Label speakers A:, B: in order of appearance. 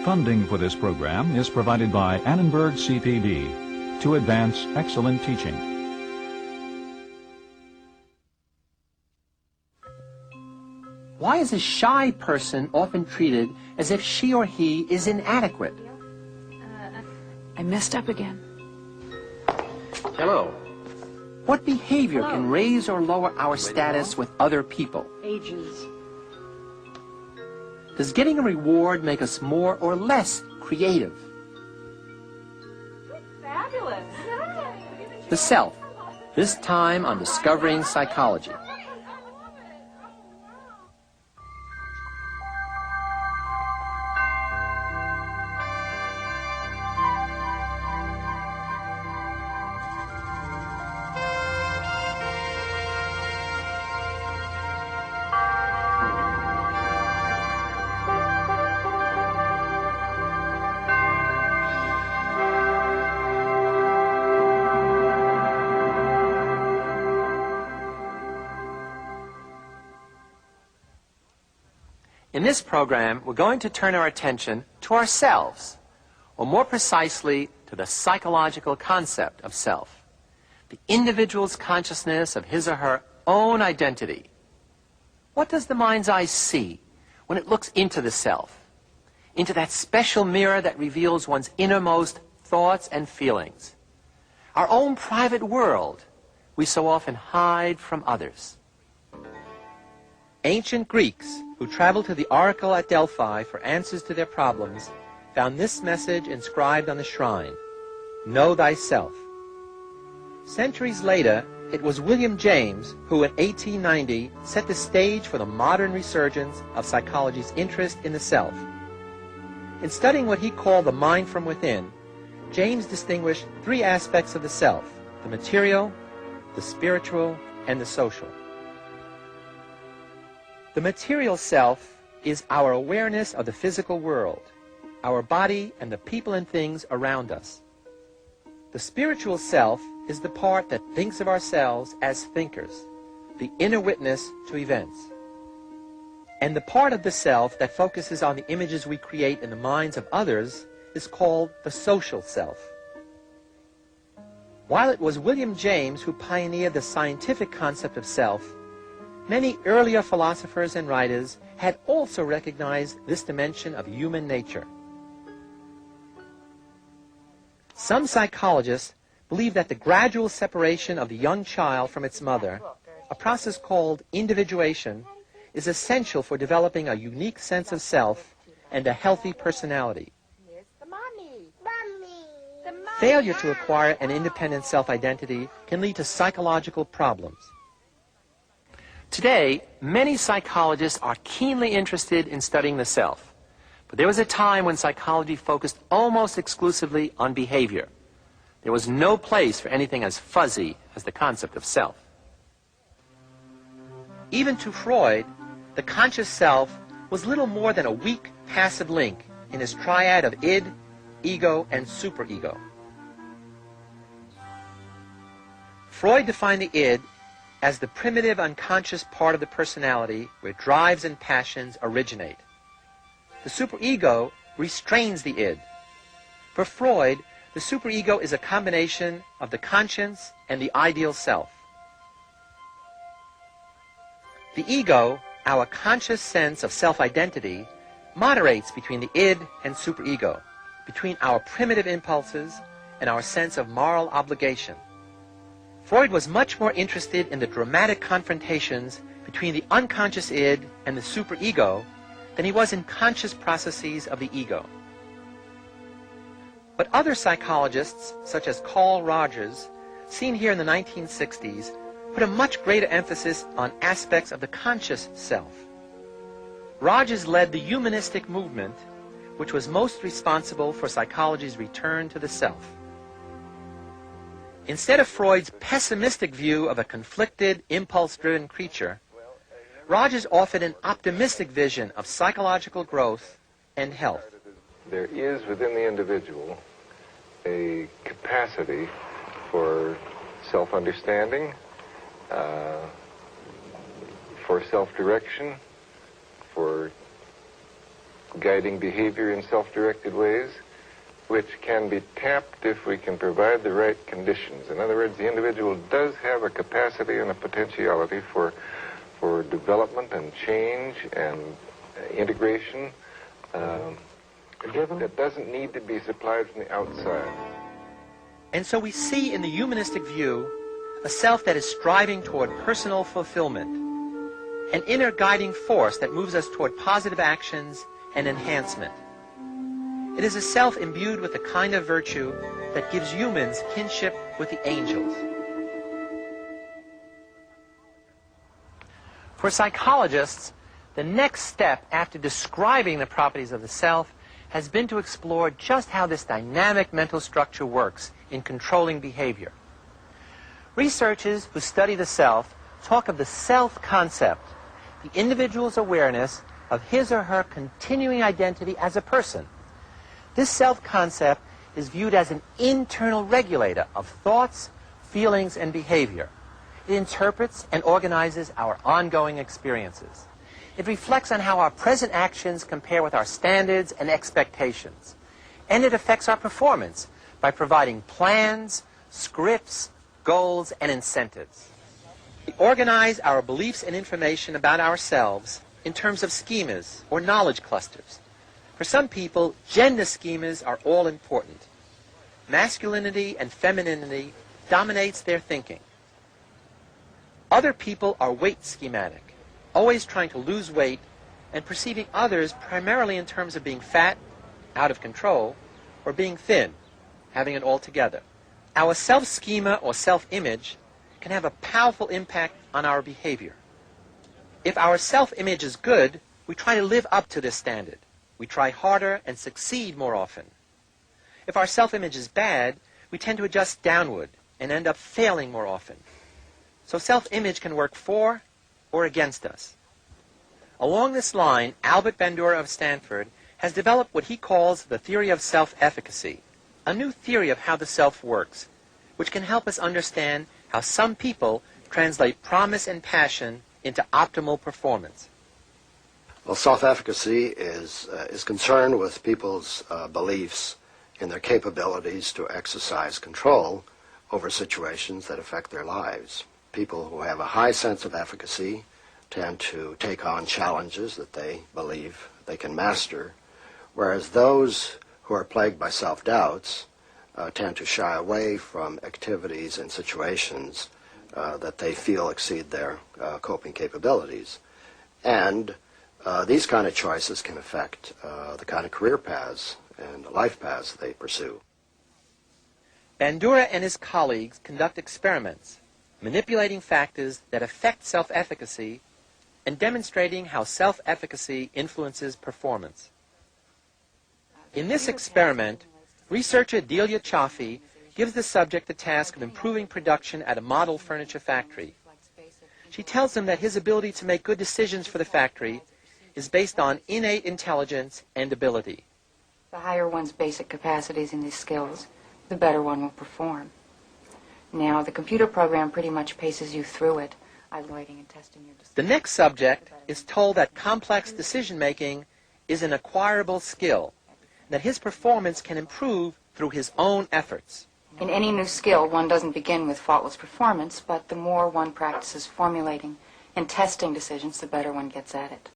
A: Funding for this program is provided by Annenberg CPD to advance excellent teaching.
B: Why is a shy person often treated as if she or he is inadequate?
C: I messed up again.
B: Hello. What behavior can raise or lower our status with other people?
C: Ages.
B: Does getting a reward make us more or less creative?
C: Fabulous.
B: The self, this time on Discovering Psychology. In this program, we're going to turn our attention to ourselves, or more precisely, to the psychological concept of self, the individual's consciousness of his or her own identity. What does the mind's eye see when it looks into the self, into that special mirror that reveals one's innermost thoughts and feelings, our own private world we so often hide from others? Ancient Greeks who traveled to the oracle at Delphi for answers to their problems found this message inscribed on the shrine: "Know thyself." Centuries later, it was William James who in 1890 set the stage for the modern resurgence of psychology's interest in the self. In studying what he called the mind from within, James distinguished three aspects of the self: the material, the spiritual, and the social. The material self is our awareness of the physical world, our body and the people and things around us. The spiritual self is the part that thinks of ourselves as thinkers, the inner witness to events. And the part of the self that focuses on the images we create in the minds of others is called the social self. While it was William James who pioneered the scientific concept of self, many earlier philosophers and writers had also recognized this dimension of human nature. Some psychologists believe that the gradual separation of the young child from its mother, a process called individuation, is essential for developing a unique sense of self and a healthy personality. Failure to acquire an independent self-identity can lead to psychological problems. Today, many psychologists are keenly interested in studying the self. But there was a time when psychology focused almost exclusively on behavior. There was no place for anything as fuzzy as the concept of self. Even to Freud, the conscious self was little more than a weak, passive link in his triad of id, ego, and superego. Freud defined the id as the primitive unconscious part of the personality where drives and passions originate. The superego restrains the id. For Freud, the superego is a combination of the conscience and the ideal self. The ego, our conscious sense of self-identity, moderates between the id and superego, between our primitive impulses and our sense of moral obligation. Freud was much more interested in the dramatic confrontations between the unconscious id and the superego than he was in conscious processes of the ego. But other psychologists, such as Carl Rogers, seen here in the 1960s, put a much greater emphasis on aspects of the conscious self. Rogers led the humanistic movement, which was most responsible for psychology's return to the self. Instead of Freud's pessimistic view of a conflicted, impulse-driven creature, Rogers offered an optimistic vision of psychological growth and health.
D: There is within the individual a capacity for self-understanding, for self-direction, for guiding behavior in self-directed ways, which can be tapped if we can provide the right conditions. In other words, the individual does have a capacity and a potentiality for development and change and integration that doesn't need to be supplied from the outside.
B: And so we see in the humanistic view a self that is striving toward personal fulfillment, an inner guiding force that moves us toward positive actions and enhancement. It is a self imbued with the kind of virtue that gives humans kinship with the angels. For psychologists, the next step after describing the properties of the self has been to explore just how this dynamic mental structure works in controlling behavior. Researchers who study the self talk of the self concept, the individual's awareness of his or her continuing identity as a person. This self concept is viewed as an internal regulator of thoughts, feelings, and behavior. It interprets and organizes our ongoing experiences. It reflects on how our present actions compare with our standards and expectations. And it affects our performance by providing plans, scripts, goals, and incentives. We organize our beliefs and information about ourselves in terms of schemas or knowledge clusters. For some people, gender schemas are all important. Masculinity and femininity dominates their thinking. Other people are weight schematic, always trying to lose weight and perceiving others primarily in terms of being fat, out of control, or being thin, having it all together. Our self-schema or self-image can have a powerful impact on our behavior. If our self-image is good, we try to live up to this standard. We try harder and succeed more often. If our self-image is bad, we tend to adjust downward and end up failing more often. So self-image can work for or against us. Along this line, Albert Bandura of Stanford has developed what he calls the theory of self-efficacy, a new theory of how the self works, which can help us understand how some people translate promise and passion into optimal performance.
E: Well, self-efficacy is concerned with people's beliefs in their capabilities to exercise control over situations that affect their lives. People who have a high sense of efficacy tend to take on challenges that they believe they can master, whereas those who are plagued by self-doubts tend to shy away from activities and situations that they feel exceed their coping capabilities. And these kind of choices can affect the kind of career paths and life paths they pursue.
B: Bandura and his colleagues conduct experiments, manipulating factors that affect self-efficacy and demonstrating how self-efficacy influences performance. In this experiment, researcher Delia Chaffee gives the subject the task of improving production at a model furniture factory. She tells him that his ability to make good decisions for the factory is based on innate intelligence and ability.
F: The higher one's basic capacities and these skills, the better one will perform. Now, the computer program pretty much paces you through it, evaluating and testing your decisions.
B: The next subject is told that complex decision-making is an acquirable skill, that his performance can improve through his own efforts.
F: In any new skill, one doesn't begin with faultless performance, but the more one practices formulating and testing decisions, the better one gets at it.